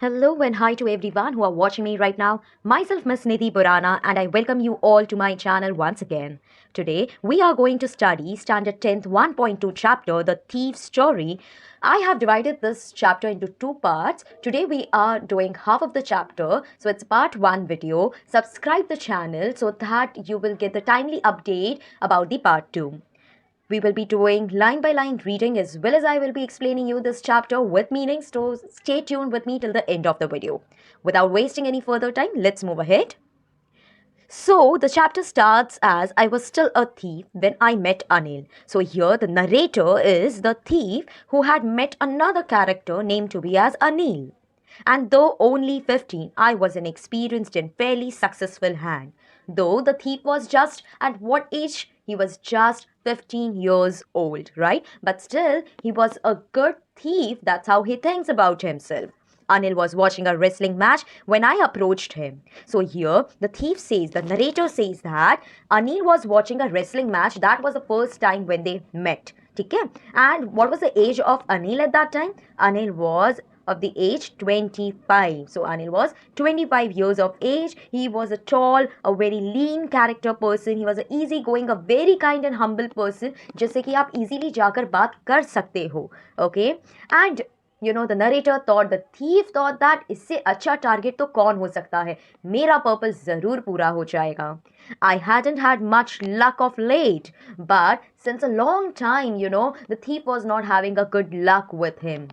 Hello and hi to everyone who are watching me right now. Myself Miss Nidhi Burana and I welcome you all to my channel once again. Today we are going to study Standard 10th 1.2 chapter The Thief's Story. I have divided this chapter into two parts. Today we are doing half of the chapter, so it's part 1 video. Subscribe the channel so that you will get the timely update about the part 2. We will be doing line by line reading as well as I will be explaining you this chapter with meanings. So stay tuned with me till the end of the video. Without wasting any further time, let's move ahead. So the chapter starts as I was still a thief when I met Anil. So here the narrator is the thief who had met another character named to be as Anil. And though only 15, I was an experienced and fairly successful hand. Though the thief was just at what age? He was just 15 years old, right? But still, he was a good thief. That's how he thinks about himself. Anil was watching a wrestling match when I approached him. So here, the thief says, the narrator says that Anil was watching a wrestling match. That was the first time when they met. Okay? And what was the age of Anil at that time? Anil was of the age 25. So Anil was 25 years of age. He was a tall, a very lean character person. He was an easygoing, a very kind and humble person. जिससे कि आप easily जाकर बात कर सकते हो. Okay? And the narrator thought, the thief thought that इससे अच्छा target तो कौन हो सकता है? मेरा purpose ज़रूर पूरा हो जाएगा. I hadn't had much luck of late, but since a long time, the thief was not having a good luck with him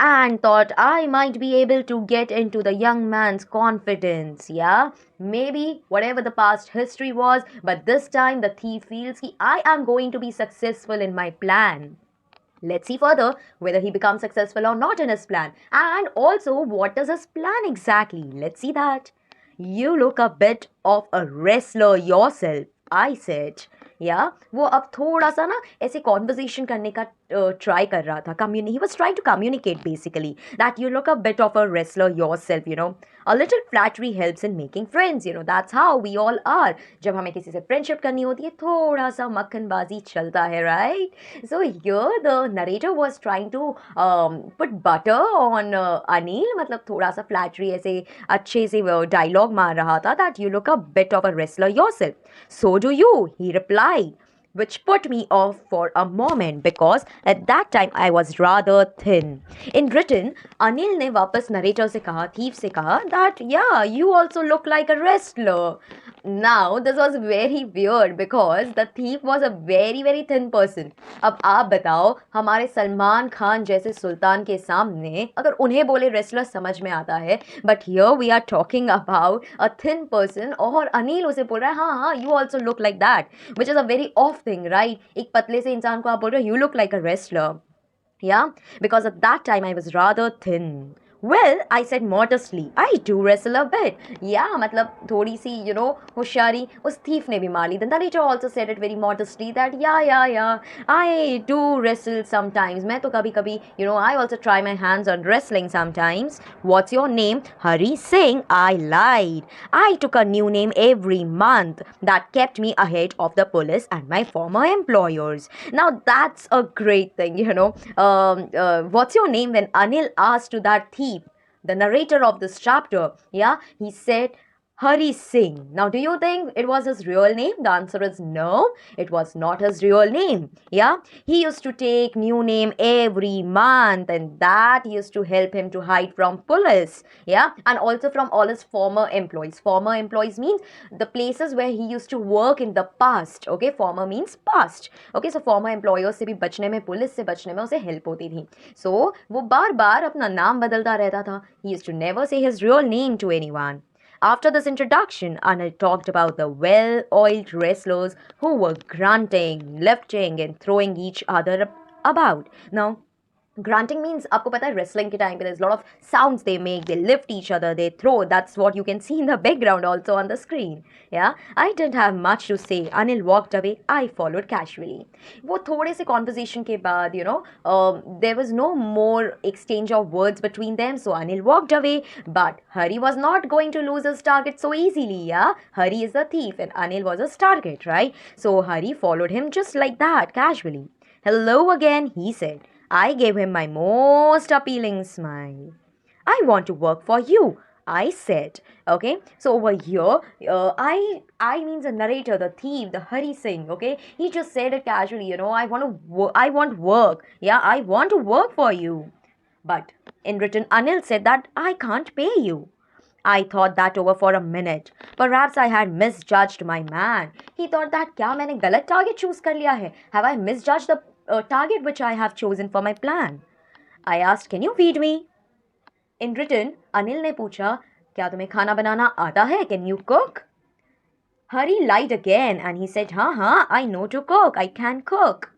and thought I might be able to get into the young man's confidence. Yeah, maybe whatever the past history was, but this time the thief feels I am going to be successful in my plan. Let's see further whether he becomes successful or not in his plan. And also, what is his plan exactly? Let's see that. You look a bit of a wrestler yourself, I said. या वो अब थोड़ा सा ना ऐसे conversation करने का try कर रहा था he was trying to communicate basically that you look a bit of a wrestler yourself a little flattery helps in making friends that's how we all are जब हमें किसी से फ्रेंडशिप करनी होती है थोड़ा सा मक्खनबाजी चलता है right so here the narrator was trying to put butter on Anil मतलब थोड़ा सा फ्लैटरी ऐसे अच्छे से डायलॉग मार रहा था that you look a bit of a wrestler yourself so do you he reply which put me off for a moment because at that time I was rather thin. In written, Anil ने वापस narrator से कहा, thief से कहा that yeah, you also look like a wrestler. Now this was very weird because the thief was a very very thin person. अब आप बताओ हमारे सलमान खान जैसे सुल्तान के सामने अगर उन्हें बोले wrestler समझ में आता है but here we are talking about a thin person और अनिल उसे बोल रहा है हाँ हाँ you also look like that which is a very off thing, right? एक पतले से इंसान को आप बोल रहे हो you look like a wrestler. Yeah, because at that time I was rather thin. Well, I said modestly, I do wrestle a bit. Yeah, मतलब थोड़ी सी होशियारी उस thief ने भी मार ली. The narrator also said it very modestly that yeah, I do wrestle sometimes. मैं तो कभी कभी I also try my hands on wrestling sometimes. What's your name? Hari Singh. I lied. I took a new name every month. That kept me ahead of the police and my former employers. Now that's a great thing, what's your name? When Anil asked to that thief, the narrator of this chapter, yeah, he said Hari Singh. Now, do you think it was his real name? The answer is no, it was not his real name. Yeah, he used to take new name every month and that used to help him to hide from police. Yeah, and also from all his former employees. Former employees means the places where he used to work in the past. Okay, former means past. Okay, so former employers से भी बचने में police से बचने में उसे help होती थी. So, वो बार बार अपना नाम बदलता रहता था. He used to never say his real name to anyone. After this introduction, Anil talked about the well-oiled wrestlers who were grunting, lifting and throwing each other about. Now, grunting means आपको पता है wrestling के time पे there's a lot of sounds they make, they lift each other, they throw. That's what you can see in the background also on the screen. Yeah, I didn't have much to say. Anil walked away. I followed casually. वो थोड़े से conversation के बाद there was no more exchange of words between them. So Anil walked away. But Hari was not going to lose his target so easily. Yeah, Hari is the thief and Anil was his target, right? So Hari followed him just like that, casually. Hello again, he said. I gave him my most appealing smile. I want to work for you, I said. Okay, so over here, I means the narrator, the thief, the Hari Singh. Okay, he just said it casually. I want work. Yeah, I want to work for you. But in return, Anil said that I can't pay you. I thought that over for a minute. Perhaps I had misjudged my man. He thought that क्या मैंने गलत target choose कर लिया है? Have I misjudged the target which I have chosen for my plan? I asked, can you feed me? In return, Anil ने पूछा, क्या तुम्हें खाना बनाना आता है? Can you cook? Hari lied again and he said, हाँ, I know to cook. I can cook.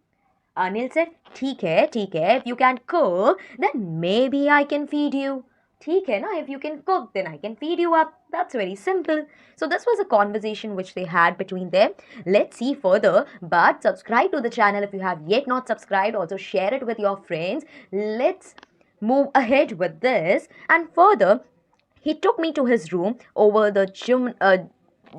Anil said, ठीक है, if you can cook, then maybe I can feed you. ठीक है ना, if you can cook, then I can feed you up. That's very simple. So this was a conversation which they had between them. Let's see further, but subscribe to the channel if you have yet not subscribed. Also share it with your friends. Let's move ahead with this. And further, he took me to his room over the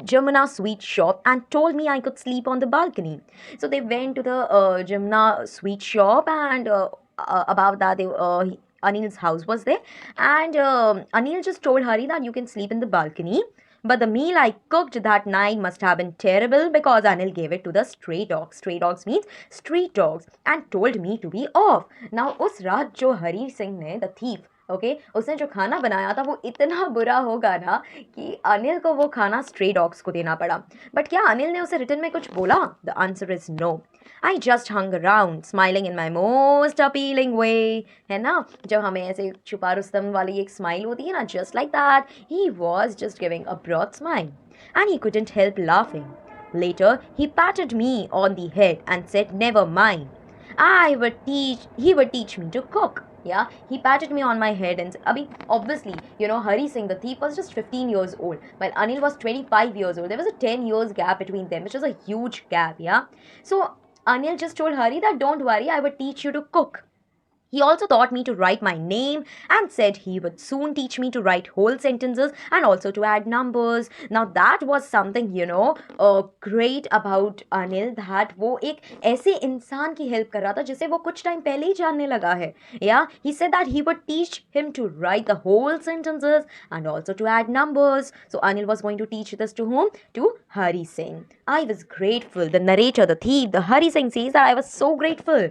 Jamuna sweet shop and told me I could sleep on the balcony. So they went to the Jamuna sweet shop, and about that, Anil's house was there, and Anil just told Hari that you can sleep in the balcony. But the meal I cooked that night must have been terrible because Anil gave it to the stray dogs. Stray dogs means street dogs, and told me to be off. Now, उस रात जो हरी सिंह ने, the thief, okay उसने जो खाना बनाया था वो इतना बुरा होगा ना कि अनिल को वो खाना स्ट्रे डॉग्स को देना पड़ा. बट क्या अनिल ने उसे रिटर्न में कुछ बोला? The answer is no. I just hung around smiling in my most appealing way. है ना, जब हमें ऐसे छुपा रुस्तम वाली एक स्माइल होती है ना, just like that, he was just giving a broad smile and he couldn't help laughing. Later, he patted me on the head and said, never mind. He would teach me to cook. Yeah, he patted me on my head and obviously, Hari Singh, the thief, was just 15 years old, while Anil was 25 years old. There was a 10 years gap between them, which was a huge gap, yeah. So Anil just told Hari that don't worry, I would teach you to cook. He also taught me to write my name and said he would soon teach me to write whole sentences and also to add numbers. Now that was something, great about Anil, that वो एक ऐसे इंसान की help कर रहा था जिसे वो कुछ टाइम पहले ही जानने लगा है. Yeah, he said that he would teach him to write the whole sentences and also to add numbers. So Anil was going to teach this to whom? To Hari Singh. I was grateful. The narrator, the thief, the Hari Singh says that I was so grateful.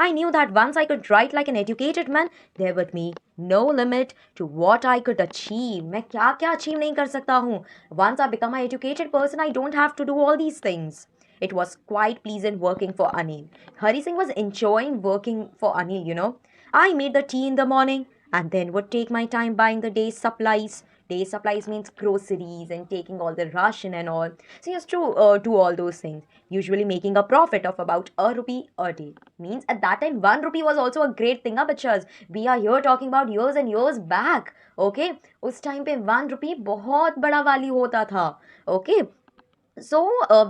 I knew that once I could write like an educated man, there would be no limit to what I could achieve. मैं क्या क्या achieve नहीं कर सकता हूँ. Once I become an educated person, I don't have to do all these things. It was quite pleasant working for Anil. Hari Singh was enjoying working for Anil. I made the tea in the morning and then would take my time buying the day's supplies. Day supplies means groceries and taking all the ration and all. So he used to do all those things, usually making a profit of about ₹1 a day. Means at that time, ₹1 was also a great thing, bachas. We are here talking about years and years back. Okay, उस time पे ₹1 बहुत बड़ा value होता था. Okay. So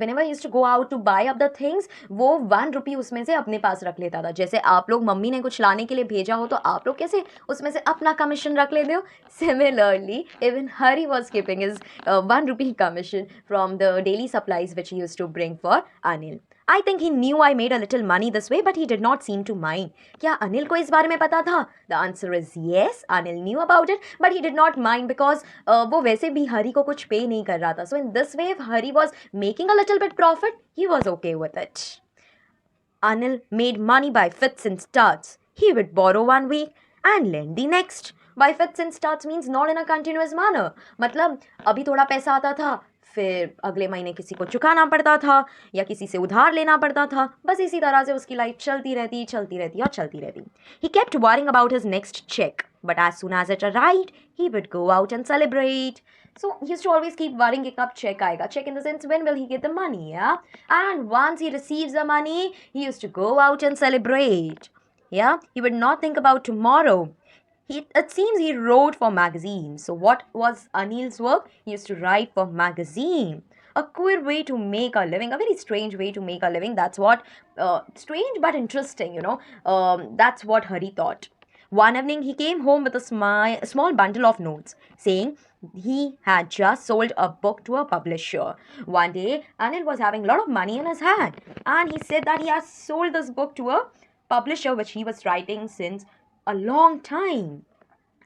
whenever he used to go out to buy up the things, वो ₹1 उसमें से अपने पास रख लेता था. जैसे आप लोग मम्मी ने कुछ लाने के लिए भेजा हो तो आप लोग कैसे उसमें से अपना कमीशन रख लेते हो. Similarly, even Hari was keeping his ₹1 commission from the daily supplies which he used to bring for Anil. I think he knew I made a little money this way, but he did not seem to mind. क्या अनिल को इस बारे में पता था? The answer is yes. Anil knew about it, but he did not mind because वो वैसे भी हरी को कुछ पे नहीं कर रहा था. So in this way, if Hari was making a little bit profit, he was okay with it. Anil made money by fits and starts. He would borrow one week and lend the next. By fits and starts means not in a continuous manner. मतलब अभी थोड़ा पैसा आता था, फिर अगले महीने किसी को चुकाना पड़ता था या किसी से उधार लेना पड़ता था. बस इसी तरह से उसकी लाइफ चलती रहती. He kept worrying about his next check, but as soon as it arrived, he would go out and celebrate. So he used to always keep worrying कि कब check आएगा. Check in the sense, when will he get the money, yeah? And once he receives the money, he used to go out and celebrate. Yeah, he would not think about tomorrow. It seems he wrote for magazines. So what was Anil's work? He used to write for magazine. A queer way to make a living, a very strange way to make a living. That's what, strange but interesting, that's what Hari thought. One evening, he came home with a small bundle of notes, saying he had just sold a book to a publisher. One day, Anil was having a lot of money in his hand, and he said that he has sold this book to a publisher which he was writing since a long time.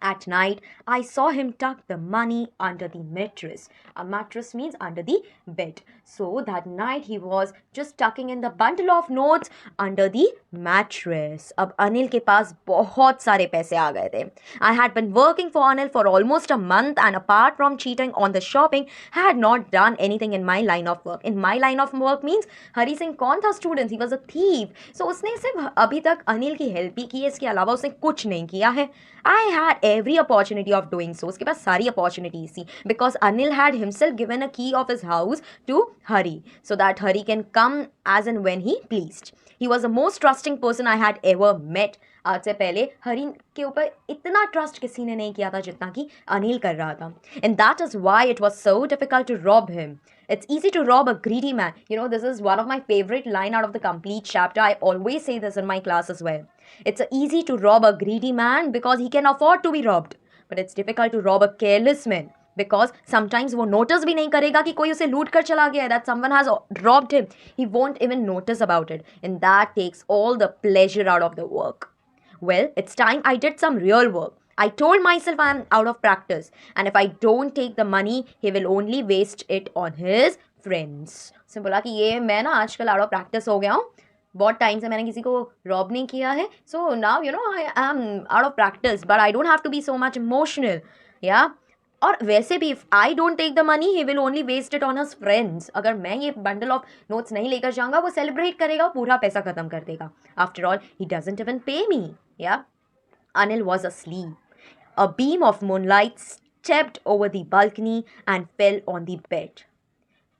At night, I saw him tuck the money under the mattress. A mattress means under the bed. So that night he was just tucking in the bundle of notes under the mattress. अब अनिल के पास बहुत सारे पैसे आ गए थे. I had been working for Anil for almost a month, and apart from cheating on the shopping, had not done anything in my line of work. In my line of work means Hari Singh कौन था student? He was a thief. So उसने सिर्फ अभी तक अनिल की help ही की है, इसके अलावा उसने कुछ नहीं किया है. I had every opportunity of doing so. उसके पास सारी opportunities थी, because Anil had himself given a key of his house to Hari so that Hari can come as and when he pleased. He was the most trusting person I had ever met. आज से पहले हरी के ऊपर इतना trust किसी ने नहीं किया था जितना कि अनिल कर रहा था. And that is why it was so difficult to rob him. It's easy to rob a greedy man. You know, this is one of my favorite line out of the complete chapter. I always say this in my class as well. It's easy to rob a greedy man because he can afford to be robbed. But it's difficult to rob a careless man because sometimes वो notice भी नहीं करेगा कि कोई उसे लूट कर चला गया है, that someone has robbed him. He won't even notice about it. And that takes all the pleasure out of the work. Well, it's time I did some real work. I told myself I am out of practice, and if I don't take the money, he will only waste it on his friends. उसने बोला कि ये मैं ना आजकल out of practice हो गया हूँ, बहुत टाइम से मैंने किसी को रॉब नहीं किया है, so now you know I am out of practice, but I don't have to be so much emotional. Yeah. और वैसे भी if I don't take the money, he will only waste it on his friends. अगर मैं ये bundle of notes नहीं लेकर जाऊँगा, वो celebrate करेगा, पूरा पैसा खत्म कर देगा. After all, he doesn't even pay me. Yeah. Anil was asleep. A beam of moonlight stepped over the balcony and fell on the bed.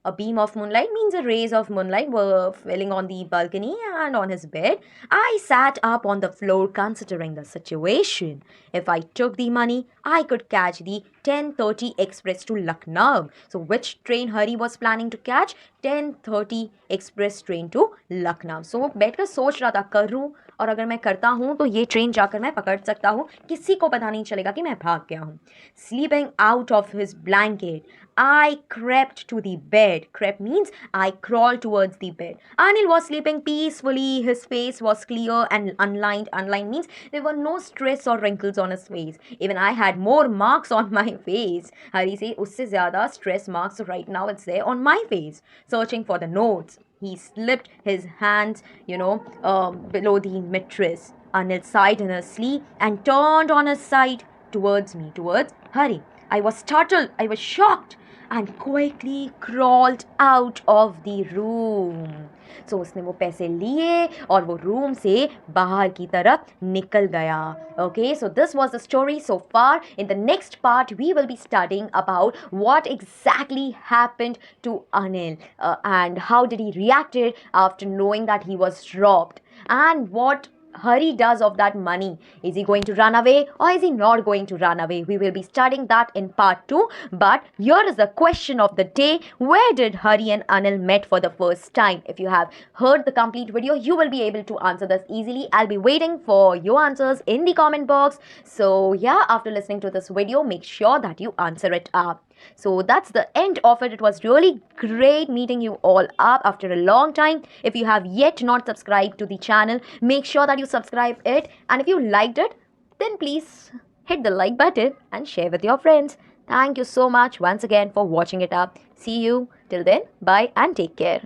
A beam of moonlight means a rays of moonlight were falling on the balcony and on his bed. I sat up on the floor considering the situation. If I took the money, I could catch the 10:30 express to Lucknow. So which train Hari was planning to catch? 10:30 express train to Lucknow. So वो बैठकर सोच रहा था करूँ, और अगर मैं करता हूँ तो ये ट्रेन जाकर मैं पकड़ सकता हूँ, किसी को पता नहीं चलेगा कि मैं भाग गया हूँ. Sleeping out of his blanket, I crept to the bed. Crept means I crawled towards the bed. Anil was sleeping peacefully. His face was clear and unlined. Unlined means there were no stress or wrinkles on his face. Even I had more marks on my face. Hari say, usse zyada stress marks right now it's there on my face. Searching for the notes, he slipped his hands, below the mattress. Anil sighed in his sleep and turned on his side towards me, towards Hari. I was startled. I was shocked and quickly crawled out of the room. So उसने वो पैसे लिए और वो room से बाहर की तरफ निकल गया. Okay, so this was the story so far. In the next part, we will be studying about what exactly happened to Anil and how did he reacted after knowing that he was robbed, and what Hari does of that money. Is he going to run away or is he not going to run away? We will be studying that in part 2. But here is the question of the day. Where did Hari and Anil met for the first time? If you have heard the complete video, you will be able to answer this easily. I'll be waiting for your answers in the comment box. So yeah, after listening to this video, make sure that you answer it up. So that's the end of it. It was really great meeting you all up after a long time. If you have yet not subscribed to the channel, make sure that you subscribe it. And if you liked it, then please hit the like button and share with your friends. Thank you so much once again for watching it up. See you till then. Bye and take care.